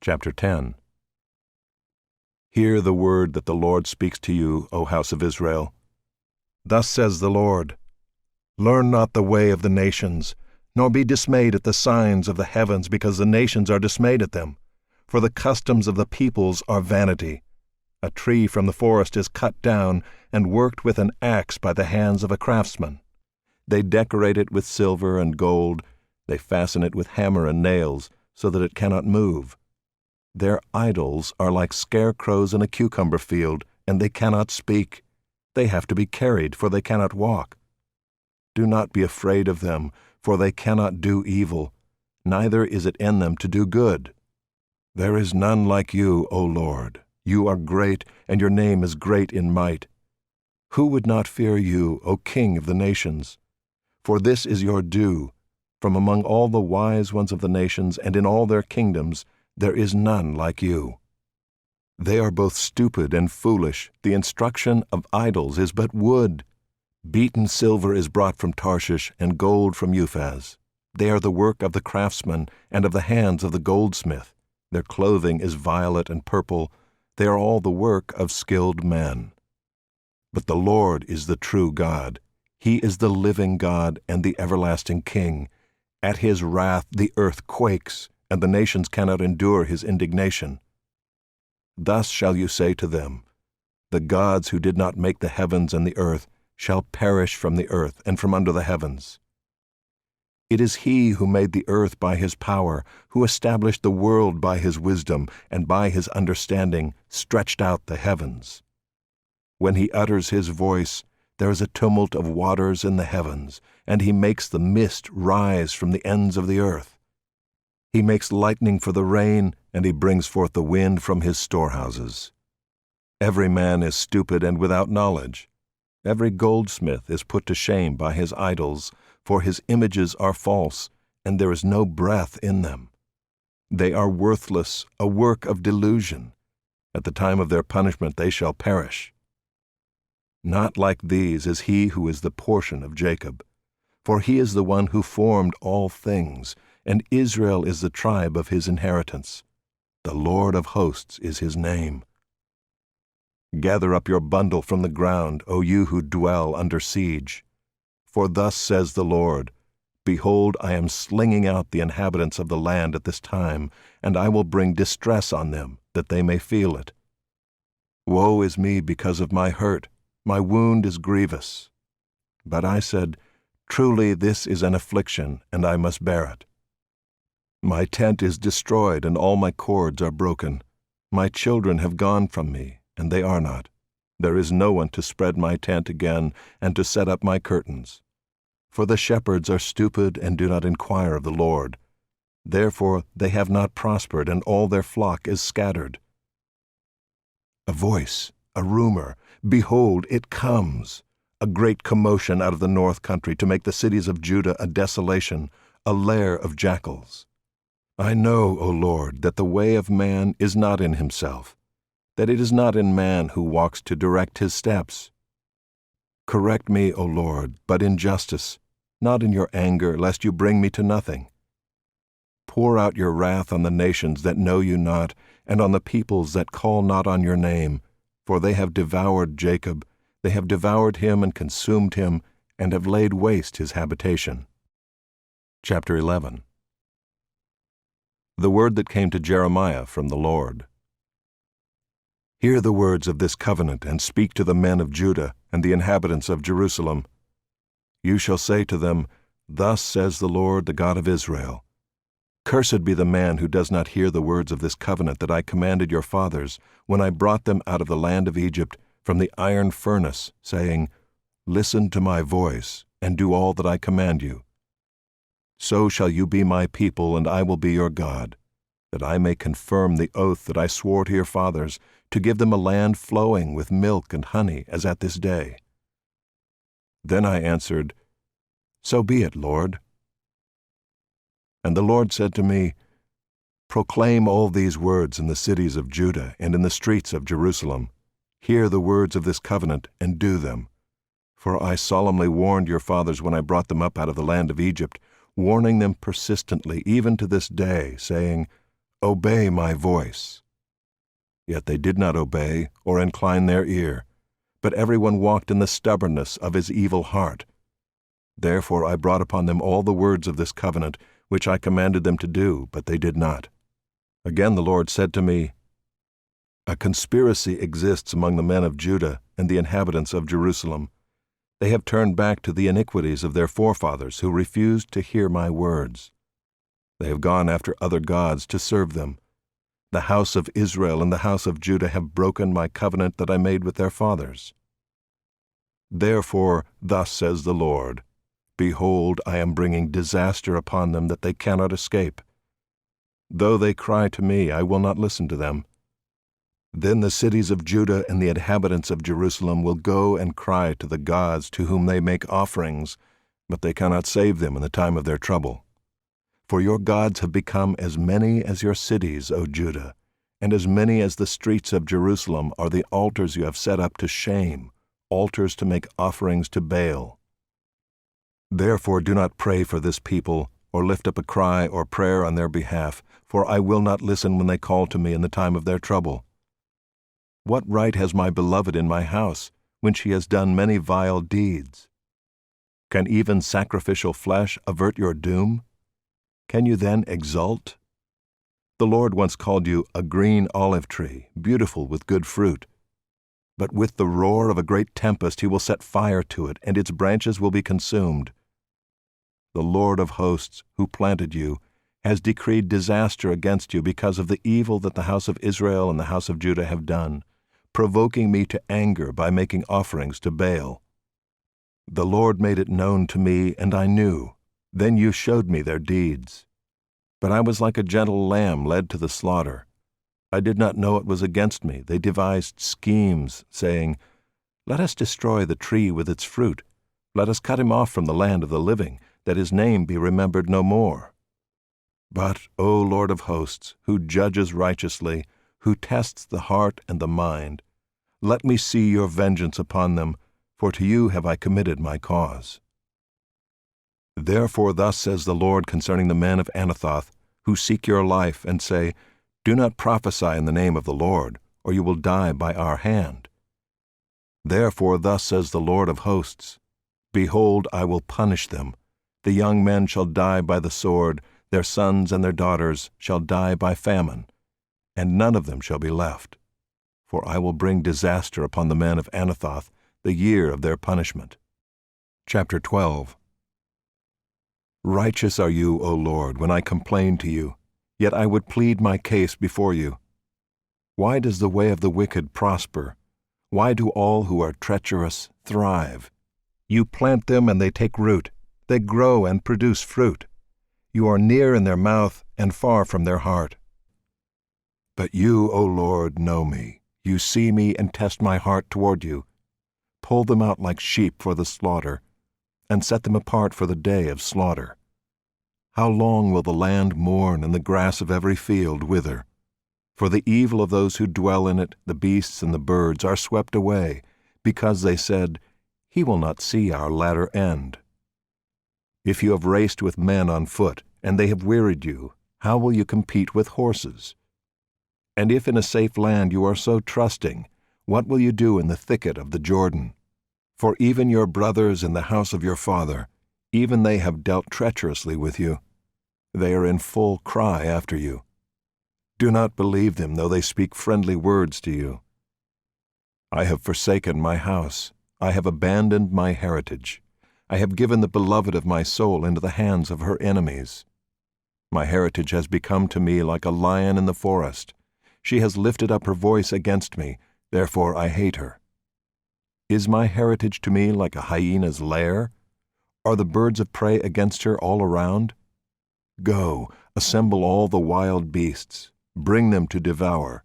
Chapter 10. Hear the word that the Lord speaks to you, O house of Israel. Thus says the Lord, Learn not the way of the nations, nor be dismayed at the signs of the heavens, because the nations are dismayed at them. For the customs of the peoples are vanity. A tree from the forest is cut down and worked with an axe by the hands of a craftsman. They decorate it with silver and gold. They fasten it with hammer and nails, so that it cannot move. Their idols are like scarecrows in a cucumber field, and they cannot speak. They have to be carried, for they cannot walk. Do not be afraid of them, for they cannot do evil, neither is it in them to do good. There is none like you, O Lord. You are great, and your name is great in might. Who would not fear you, O King of the nations? For this is your due. From among all the wise ones of the nations and in all their kingdoms, there is none like you. They are both stupid and foolish. The instruction of idols is but wood. Beaten silver is brought from Tarshish, and gold from Uphaz. They are the work of the craftsman and of the hands of the goldsmith. Their clothing is violet and purple. They are all the work of skilled men. But the Lord is the true God. He is the living God and the everlasting King. At his wrath the earth quakes, and the nations cannot endure his indignation. Thus shall you say to them, The gods who did not make the heavens and the earth shall perish from the earth and from under the heavens. It is he who made the earth by his power, who established the world by his wisdom, and by his understanding stretched out the heavens. When he utters his voice, there is a tumult of waters in the heavens, and he makes the mist rise from the ends of the earth. He makes lightning for the rain, and he brings forth the wind from his storehouses. Every man is stupid and without knowledge. Every goldsmith is put to shame by his idols, for his images are false, and there is no breath in them. They are worthless, a work of delusion. At the time of their punishment they shall perish. Not like these is he who is the portion of Jacob, for he is the one who formed all things, and Israel is the tribe of his inheritance. The Lord of hosts is his name. Gather up your bundle from the ground, O you who dwell under siege. For thus says the Lord, Behold, I am slinging out the inhabitants of the land at this time, and I will bring distress on them, that they may feel it. Woe is me because of my hurt. My wound is grievous. But I said, Truly this is an affliction, and I must bear it. My tent is destroyed, and all my cords are broken. My children have gone from me, and they are not. There is no one to spread my tent again, and to set up my curtains. For the shepherds are stupid and do not inquire of the Lord. Therefore they have not prospered, and all their flock is scattered. A voice, a rumor, behold, it comes, a great commotion out of the north country, to make the cities of Judah a desolation, a lair of jackals. I know, O Lord, that the way of man is not in himself, that it is not in man who walks to direct his steps. Correct me, O Lord, but in justice, not in your anger, lest you bring me to nothing. Pour out your wrath on the nations that know you not, and on the peoples that call not on your name, for they have devoured Jacob, they have devoured him and consumed him, and have laid waste his habitation. Chapter 11. The word that came to Jeremiah from the Lord. Hear the words of this covenant, and speak to the men of Judah and the inhabitants of Jerusalem. You shall say to them, Thus says the Lord, the God of Israel, Cursed be the man who does not hear the words of this covenant that I commanded your fathers when I brought them out of the land of Egypt from the iron furnace, saying, Listen to my voice, and do all that I command you. So shall you be my people, and I will be your God, that I may confirm the oath that I swore to your fathers, to give them a land flowing with milk and honey, as at this day. Then I answered, So be it, Lord. And the Lord said to me, Proclaim all these words in the cities of Judah and in the streets of Jerusalem. Hear the words of this covenant, and do them. For I solemnly warned your fathers when I brought them up out of the land of Egypt, warning them persistently even to this day, saying, Obey my voice." Yet they did not obey or incline their ear, but everyone walked in the stubbornness of his evil heart. Therefore I brought upon them all the words of this covenant, which I commanded them to do, but they did not. Again the Lord said to me, "A conspiracy exists among the men of Judah and the inhabitants of Jerusalem. They have turned back to the iniquities of their forefathers who refused to hear my words. They have gone after other gods to serve them. The house of Israel and the house of Judah have broken my covenant that I made with their fathers. Therefore, thus says the Lord, Behold, I am bringing disaster upon them that they cannot escape. Though they cry to me, I will not listen to them. Then the cities of Judah and the inhabitants of Jerusalem will go and cry to the gods to whom they make offerings, but they cannot save them in the time of their trouble. For your gods have become as many as your cities, O Judah, and as many as the streets of Jerusalem are the altars you have set up to shame, altars to make offerings to Baal. Therefore do not pray for this people, or lift up a cry or prayer on their behalf, for I will not listen when they call to me in the time of their trouble. What right has my beloved in my house, when she has done many vile deeds? Can even sacrificial flesh avert your doom? Can you then exult? The Lord once called you a green olive tree, beautiful with good fruit. But with the roar of a great tempest he will set fire to it, and its branches will be consumed. The Lord of hosts, who planted you, has decreed disaster against you because of the evil that the house of Israel and the house of Judah have done, provoking me to anger by making offerings to Baal. The Lord made it known to me, and I knew. Then you showed me their deeds. But I was like a gentle lamb led to the slaughter. I did not know it was against me. They devised schemes, saying, Let us destroy the tree with its fruit. Let us cut him off from the land of the living, that his name be remembered no more. But, O Lord of hosts, who judges righteously, who tests the heart and the mind, let me see your vengeance upon them, for to you have I committed my cause. Therefore thus says the Lord concerning the men of Anathoth, who seek your life, and say, Do not prophesy in the name of the Lord, or you will die by our hand. Therefore thus says the Lord of hosts, Behold, I will punish them. The young men shall die by the sword, their sons and their daughters shall die by famine, and none of them shall be left. For I will bring disaster upon the men of Anathoth, the year of their punishment. Chapter 12. Righteous are you, O Lord, when I complain to you, yet I would plead my case before you. Why does the way of the wicked prosper? Why do all who are treacherous thrive? You plant them and they take root. They grow and produce fruit. You are near in their mouth and far from their heart. But you, O Lord, know me. You see me and test my heart toward you. Pull them out like sheep for the slaughter, and set them apart for the day of slaughter. How long will the land mourn and the grass of every field wither? For the evil of those who dwell in it, the beasts and the birds, are swept away, because they said, He will not see our latter end. If you have raced with men on foot, and they have wearied you, how will you compete with horses? And if in a safe land you are so trusting, what will you do in the thicket of the Jordan? For even your brothers in the house of your father, even they have dealt treacherously with you. They are in full cry after you. Do not believe them, though they speak friendly words to you. I have forsaken my house. I have abandoned my heritage. I have given the beloved of my soul into the hands of her enemies. My heritage has become to me like a lion in the forest. She has lifted up her voice against me, therefore I hate her. Is my heritage to me like a hyena's lair? Are the birds of prey against her all around? Go, assemble all the wild beasts, bring them to devour.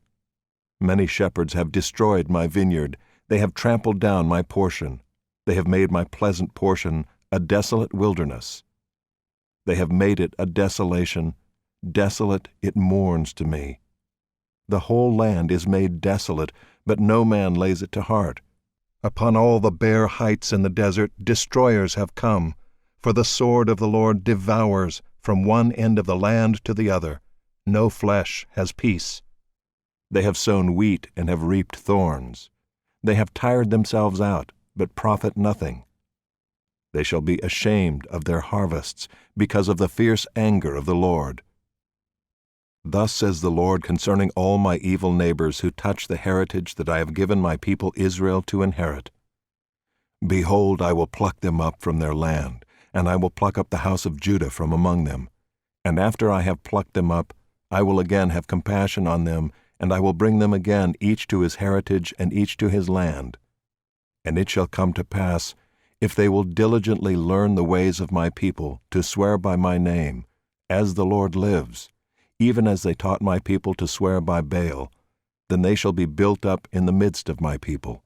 Many shepherds have destroyed my vineyard, they have trampled down my portion, they have made my pleasant portion a desolate wilderness. They have made it a desolation, desolate it mourns to me. The whole land is made desolate, but no man lays it to heart. Upon all the bare heights in the desert destroyers have come, for the sword of the Lord devours from one end of the land to the other. No flesh has peace. They have sown wheat and have reaped thorns. They have tired themselves out, but profit nothing. They shall be ashamed of their harvests because of the fierce anger of the Lord. Thus says the Lord concerning all my evil neighbors who touch the heritage that I have given my people Israel to inherit. Behold, I will pluck them up from their land, and I will pluck up the house of Judah from among them. And after I have plucked them up, I will again have compassion on them, and I will bring them again each to his heritage and each to his land. And it shall come to pass, if they will diligently learn the ways of my people, to swear by my name, as the Lord lives, even as they taught my people to swear by Baal, then they shall be built up in the midst of my people.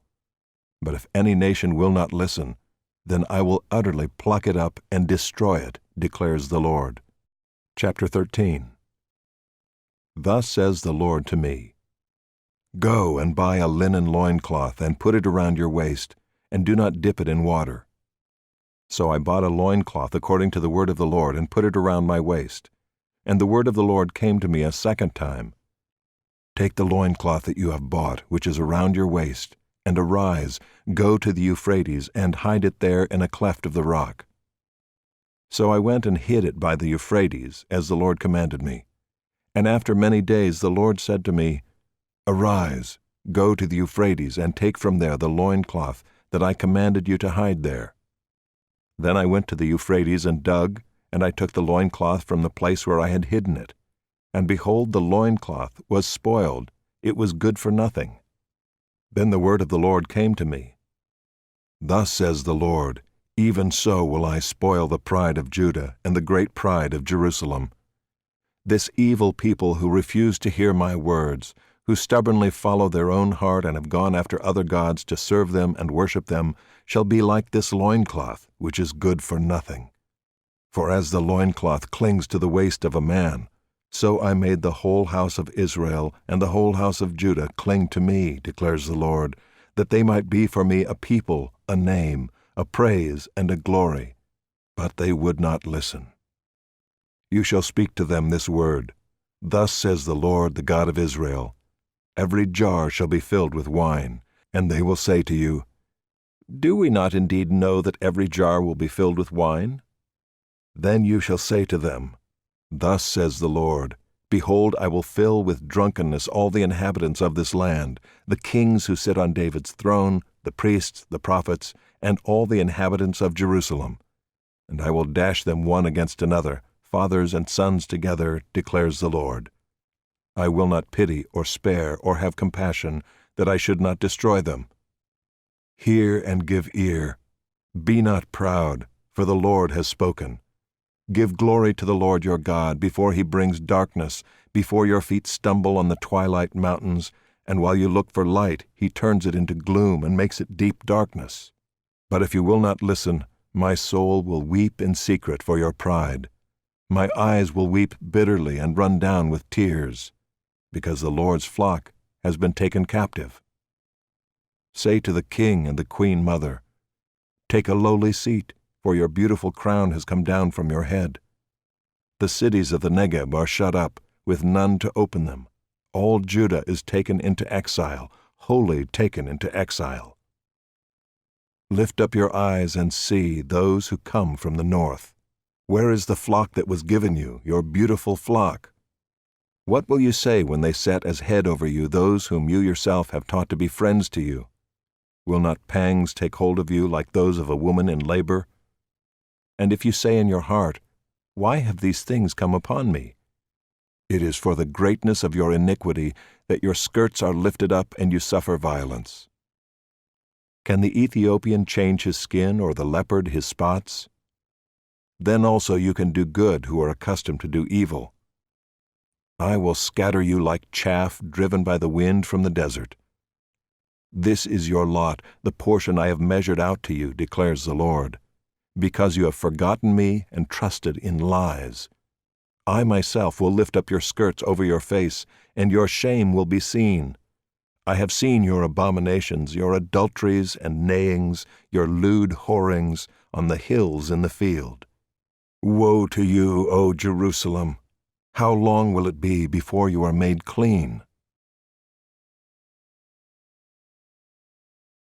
But if any nation will not listen, then I will utterly pluck it up and destroy it, declares the Lord. Chapter 13. Thus says the Lord to me, Go and buy a linen loincloth and put it around your waist, and do not dip it in water. So I bought a loincloth according to the word of the Lord and put it around my waist. And the word of the Lord came to me a second time. Take the loincloth that you have bought, which is around your waist, and arise, go to the Euphrates, and hide it there in a cleft of the rock. So I went and hid it by the Euphrates, as the Lord commanded me. And after many days the Lord said to me, Arise, go to the Euphrates, and take from there the loincloth that I commanded you to hide there. Then I went to the Euphrates and dug, and I took the loincloth from the place where I had hidden it. And behold, the loincloth was spoiled, it was good for nothing. Then the word of the Lord came to me. Thus says the Lord, Even so will I spoil the pride of Judah and the great pride of Jerusalem. This evil people who refuse to hear my words, who stubbornly follow their own heart and have gone after other gods to serve them and worship them, shall be like this loincloth, which is good for nothing. For as the loincloth clings to the waist of a man, so I made the whole house of Israel and the whole house of Judah cling to me, declares the Lord, that they might be for me a people, a name, a praise, and a glory. But they would not listen. You shall speak to them this word. Thus says the Lord, the God of Israel, Every jar shall be filled with wine, and they will say to you, Do we not indeed know that every jar will be filled with wine? Then you shall say to them, Thus says the Lord, Behold, I will fill with drunkenness all the inhabitants of this land, the kings who sit on David's throne, the priests, the prophets, and all the inhabitants of Jerusalem. And I will dash them one against another, fathers and sons together, declares the Lord. I will not pity or spare or have compassion, that I should not destroy them. Hear and give ear. Be not proud, for the Lord has spoken. Give glory to the Lord your God before he brings darkness, before your feet stumble on the twilight mountains, and while you look for light, he turns it into gloom and makes it deep darkness. But if you will not listen, my soul will weep in secret for your pride. My eyes will weep bitterly and run down with tears, because the Lord's flock has been taken captive. Say to the king and the queen mother, Take a lowly seat, for your beautiful crown has come down from your head. The cities of the Negeb are shut up, with none to open them. All Judah is taken into exile, wholly taken into exile. Lift up your eyes and see those who come from the north. Where is the flock that was given you, your beautiful flock? What will you say when they set as head over you those whom you yourself have taught to be friends to you? Will not pangs take hold of you like those of a woman in labor? And if you say in your heart, Why have these things come upon me? It is for the greatness of your iniquity that your skirts are lifted up and you suffer violence. Can the Ethiopian change his skin or the leopard his spots? Then also you can do good who are accustomed to do evil. I will scatter you like chaff driven by the wind from the desert. This is your lot, the portion I have measured out to you, declares the Lord, because you have forgotten me and trusted in lies. I myself will lift up your skirts over your face, and your shame will be seen. I have seen your abominations, your adulteries and neighings, your lewd whorings on the hills in the field. Woe to you, O Jerusalem! How long will it be before you are made clean?